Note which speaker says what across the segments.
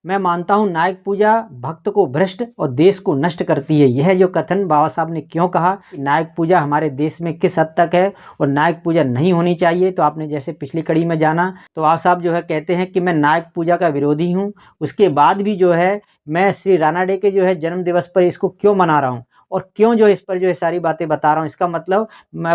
Speaker 1: मैं मानता हूँ नायक पूजा भक्त को भ्रष्ट और देश को नष्ट करती है। यह जो कथन बाबा साहब ने क्यों कहा कि नायक पूजा हमारे देश में किस हद तक है और नायक पूजा नहीं होनी चाहिए, तो आपने जैसे पिछली कड़ी में जाना तो बाबा साहब जो है कहते हैं कि मैं नायक पूजा का विरोधी हूँ। उसके बाद भी जो है मैं श्री राणा डे के जो है जन्म दिवस पर इसको क्यों मना रहा हूँ और क्यों जो इस पर जो है सारी बातें बता रहा हूँ। इसका मतलब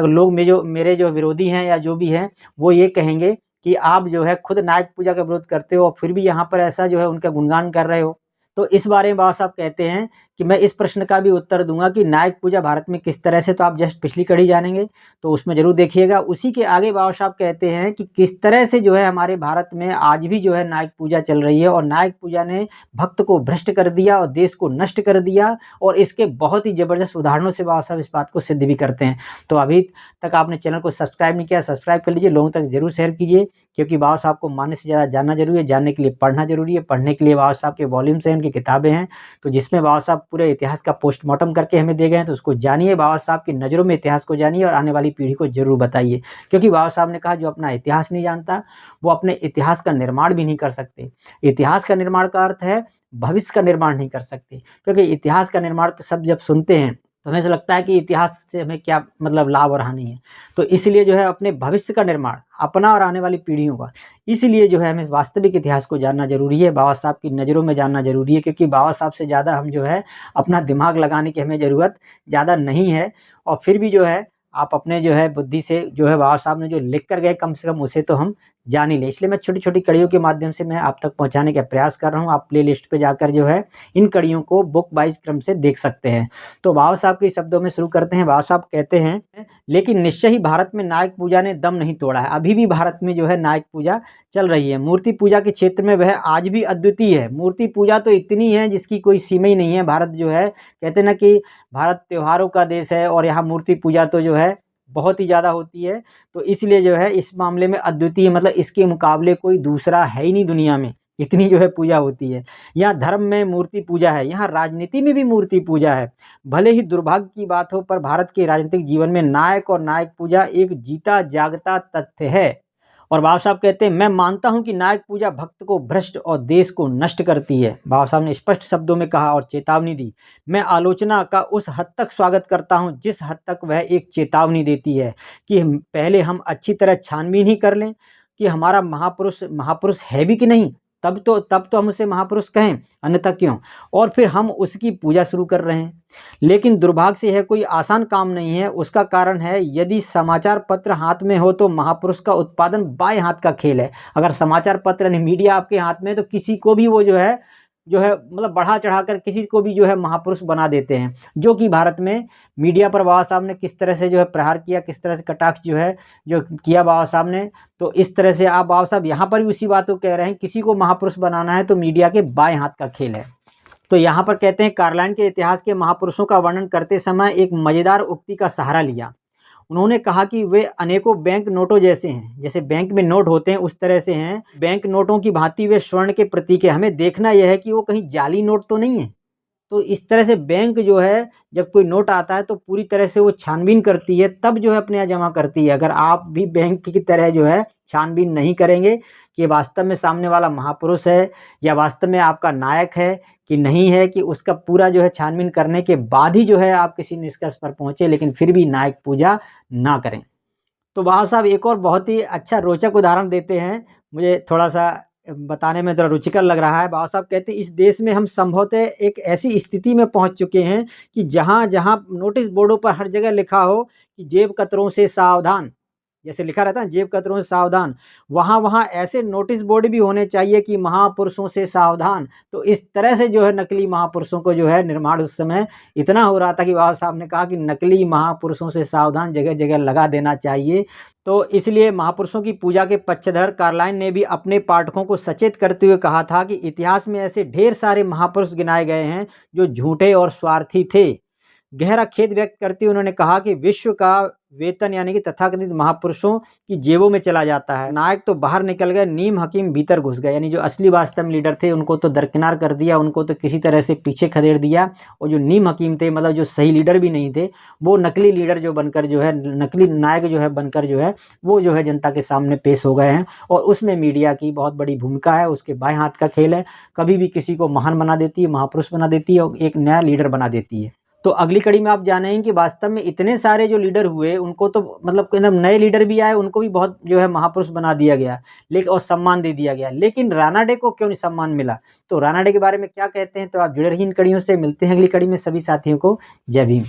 Speaker 1: लोग मेरे जो विरोधी हैं या जो भी हैं वो ये कहेंगे कि आप जो है खुद नायक पूजा का विरोध करते हो और फिर भी यहाँ पर ऐसा जो है उनका गुणगान कर रहे हो। तो इस बारे में बाबा साहब कहते हैं कि मैं इस प्रश्न का भी उत्तर दूंगा कि नायक पूजा भारत में किस तरह से, तो आप जस्ट पिछली कड़ी जानेंगे तो उसमें जरूर देखिएगा। उसी के आगे बाबा साहब कहते हैं कि किस तरह से जो है हमारे भारत में आज भी जो है नायक पूजा चल रही है और नायक पूजा ने भक्त को भ्रष्ट कर दिया और देश को नष्ट कर दिया, और इसके बहुत ही जबरदस्त उदाहरणों से बाबा साहब इस बात को सिद्ध भी करते हैं। तो अभी तक आपने चैनल को सब्सक्राइब नहीं किया, सब्सक्राइब कर लीजिए, लोगों तक जरूर शेयर कीजिए, क्योंकि बाबा साहब को मानने से ज़्यादा जानना जरूरी है। जानने के लिए पढ़ना जरूरी है, पढ़ने के लिए बाबा साहब के वॉल्यूम्स हैं, उनकी किताबें हैं, तो जिसमें बाबा साहब पूरे इतिहास का पोस्टमार्टम करके हमें दे गए हैं। तो उसको जानिए, बाबा साहब की नज़रों में इतिहास को जानिए और आने वाली पीढ़ी को जरूर बताइए, क्योंकि बाबा साहब ने कहा जो अपना इतिहास नहीं जानता वो अपने इतिहास का निर्माण भी नहीं कर सकते। इतिहास का निर्माण का अर्थ है भविष्य का निर्माण नहीं कर सकते, क्योंकि इतिहास का निर्माण सब जब सुनते हैं तो हमें ऐसा लगता है कि इतिहास से हमें क्या मतलब लाभ और हानि है। तो इसलिए जो है अपने भविष्य का निर्माण अपना और आने वाली पीढ़ियों का, इसलिए जो है हमें वास्तविक इतिहास को जानना जरूरी है, बाबा साहब की नज़रों में जानना जरूरी है, क्योंकि बाबा साहब से ज़्यादा हम जो है अपना दिमाग लगाने की हमें ज़रूरत ज़्यादा नहीं है। और फिर भी जो है आप अपने जो है बुद्धि से जो है बाबा साहब ने जो लिख कर गए कम से कम उसे तो हम जान ही लें। इसलिए मैं छोटी छोटी कड़ियों के माध्यम से मैं आप तक पहुंचाने का प्रयास कर रहा हूं। आप प्ले लिस्ट पर जाकर जो है इन कड़ियों को बुक वाइज क्रम से देख सकते हैं। तो बाबा साहब के शब्दों में शुरू करते हैं। बाबा साहब कहते हैं, लेकिन निश्चय ही भारत में नायक पूजा ने दम नहीं तोड़ा है। अभी भी भारत में जो है नायक पूजा चल रही है। मूर्ति पूजा के क्षेत्र में वह आज भी अद्वितीय है। मूर्ति पूजा तो इतनी है जिसकी कोई सीमा ही नहीं है। भारत जो है कहते हैं ना कि भारत त्योहारों का देश है और यहाँ मूर्ति पूजा तो जो है बहुत ही ज़्यादा होती है। तो इसलिए जो है इस मामले में अद्वितीय मतलब इसके मुकाबले कोई दूसरा है ही नहीं दुनिया में, इतनी जो है पूजा होती है। यहाँ धर्म में मूर्ति पूजा है, यहाँ राजनीति में भी मूर्ति पूजा है। भले ही दुर्भाग्य की बात हो, पर भारत के राजनीतिक जीवन में नायक और नायक पूजा एक जीता जागता तथ्य है। और बाबा साहब कहते हैं, मैं मानता हूं कि नायक पूजा भक्त को भ्रष्ट और देश को नष्ट करती है। बाबा साहब ने स्पष्ट शब्दों में कहा और चेतावनी दी। मैं आलोचना का उस हद तक स्वागत करता हूं जिस हद तक वह एक चेतावनी देती है कि पहले हम अच्छी तरह छानबीन ही कर लें कि हमारा महापुरुष महापुरुष है भी कि नहीं, तब तो हम उसे महापुरुष कहें, अन्यथा क्यों। और फिर हम उसकी पूजा शुरू कर रहे हैं। लेकिन दुर्भाग्य से यह कोई आसान काम नहीं है। उसका कारण है, यदि समाचार पत्र हाथ में हो तो महापुरुष का उत्पादन बाएं हाथ का खेल है। अगर समाचार पत्र यानी मीडिया आपके हाथ में है तो किसी को भी वो जो है मतलब बढ़ा चढ़ाकर किसी को भी जो है महापुरुष बना देते हैं, जो कि भारत में मीडिया पर बाबा साहब ने किस तरह से जो है प्रहार किया, किस तरह से कटाक्ष जो है जो किया बाबा साहब ने। तो इस तरह से आप बाबा साहब यहाँ पर भी उसी बात को कह रहे हैं, किसी को महापुरुष बनाना है तो मीडिया के बाएं हाथ का खेल है। तो यहाँ पर कहते हैं, कार्लाइन के इतिहास के महापुरुषों का वर्णन करते समय एक मजेदार उक्ति का सहारा लिया। उन्होंने कहा कि वे अनेकों बैंक नोटों जैसे हैं, जैसे बैंक में नोट होते हैं उस तरह से हैं। बैंक नोटों की भांति वे स्वर्ण के प्रतीक है। हमें देखना यह है कि वो कहीं जाली नोट तो नहीं है। तो इस तरह से बैंक जो है जब कोई नोट आता है तो पूरी तरह से वो छानबीन करती है, तब जो है अपने यहाँ जमा करती है। अगर आप भी बैंक की तरह जो है छानबीन नहीं करेंगे कि वास्तव में सामने वाला महापुरुष है या वास्तव में आपका नायक है कि नहीं है, कि उसका पूरा जो है छानबीन करने के बाद ही जो है आप किसी निष्कर्ष पर पहुंचे, लेकिन फिर भी नायक पूजा ना करें। तो बाबा साहब एक और बहुत ही अच्छा रोचक उदाहरण देते हैं, मुझे थोड़ा सा बताने में थोड़ा रुचिकर लग रहा है। बाबा साहब कहते हैं, इस देश में हम संभवतः एक ऐसी स्थिति में पहुंच चुके हैं कि जहां जहां नोटिस बोर्डों पर हर जगह लिखा हो कि जेब कतरों से सावधान, जैसे लिखा रहता है जेब कतरों से सावधान, वहाँ वहाँ ऐसे नोटिस बोर्ड भी होने चाहिए कि महापुरुषों से सावधान। तो इस तरह से जो है नकली महापुरुषों को जो है निर्माण उस समय इतना हो रहा था कि बाबा साहब ने कहा कि नकली महापुरुषों से सावधान जगह जगह लगा देना चाहिए। तो इसलिए महापुरुषों की पूजा के पक्षधर कार्लाइन ने भी अपने पाठकों को सचेत करते हुए कहा था कि इतिहास में ऐसे ढेर सारे महापुरुष गिनाए गए हैं जो झूठे और स्वार्थी थे। गहरा खेद व्यक्त करते हुए उन्होंने कहा कि विश्व का वेतन यानी कि तथाकथित महापुरुषों की जेबों में चला जाता है। नायक तो बाहर निकल गए, नीम हकीम भीतर घुस गए, यानी जो असली वास्तव में लीडर थे उनको तो दरकिनार कर दिया, उनको तो किसी तरह से पीछे खदेड़ दिया, और जो नीम हकीम थे, मतलब जो सही लीडर भी नहीं थे, वो नकली लीडर जो बनकर जो है, नकली नायक जो है बनकर जो है, वो जो है जनता के सामने पेश हो गए हैं। और उसमें मीडिया की बहुत बड़ी भूमिका है, उसके बाएं हाथ का खेल है, कभी भी किसी को महान बना देती है, महापुरुष बना देती है और एक नया लीडर बना देती है। तो अगली कड़ी में आप जानेंगे कि वास्तव में इतने सारे जो लीडर हुए उनको तो मतलब नए लीडर भी आए, उनको भी बहुत जो है महापुरुष बना दिया गया, लेकिन और सम्मान दे दिया गया, लेकिन रानाडे को क्यों नहीं सम्मान मिला? तो रानाडे के बारे में क्या कहते हैं, तो आप जुड़े रहिए इन कड़ियों से। मिलते हैं अगली कड़ी में। सभी साथियों को जय भीम।